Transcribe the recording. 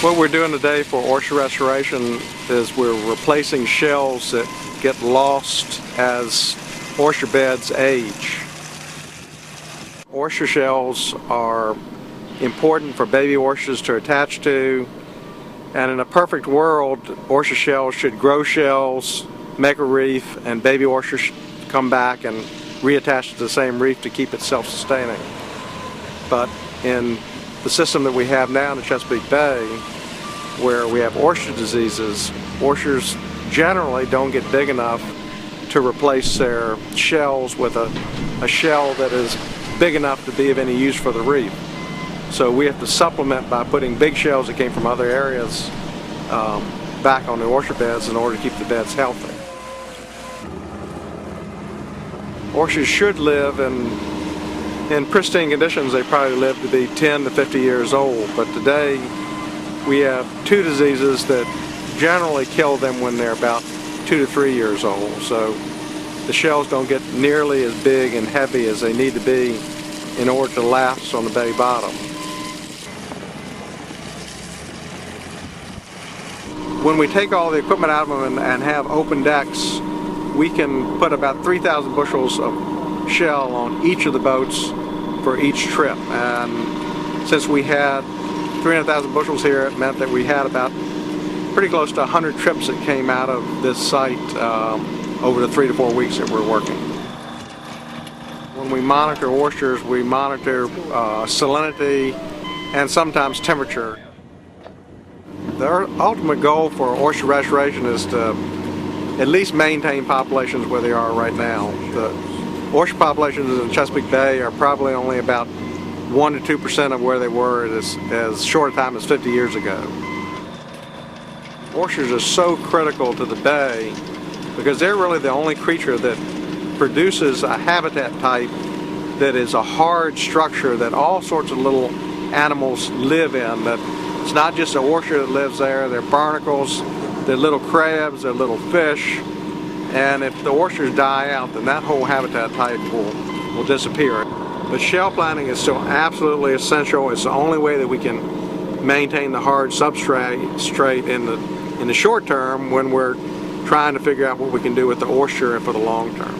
What we're doing today for oyster restoration is we're replacing shells that get lost as oyster beds age. Oyster shells are important for baby oysters to attach to, and in a perfect world, oyster shells should grow shells, make a reef, and baby oysters come back and reattach to the same reef to keep it self-sustaining. But in the system that we have now in the Chesapeake Bay, where we have oyster diseases, oysters generally don't get big enough to replace their shells with a shell that is big enough to be of any use for the reef. So we have to supplement by putting big shells that came from other areas back on the oyster beds in order to keep the beds healthy. Oysters should live in pristine conditions. They probably live to be 10 to 50 years old, but today we have two diseases that generally kill them when they're about 2 to 3 years old. So the shells don't get nearly as big and heavy as they need to be in order to last on the bay bottom. When we take all the equipment out of them and have open decks, we can put about 3,000 bushels of shell on each of the boats for each trip. And since we had 300,000 bushels here, it meant that we had about pretty close to 100 trips that came out of this site over the 3 to 4 weeks that we're working. When we monitor oysters, we monitor salinity and sometimes temperature. The ultimate goal for oyster restoration is to at least maintain populations where they are right now. The oyster populations in Chesapeake Bay are probably only about 1 to 2% of where they were as short a time as 50 years ago. Oysters are so critical to the bay because they're really the only creature that produces a habitat type that is a hard structure that all sorts of little animals live in. That it's not just an oyster that lives there, they're barnacles, they're little crabs, they're little fish, and if the oysters die out, then that whole habitat type will disappear. But shell planting is still absolutely essential. It's the only way that we can maintain the hard substrate in the short term when we're trying to figure out what we can do with the oyster for the long term.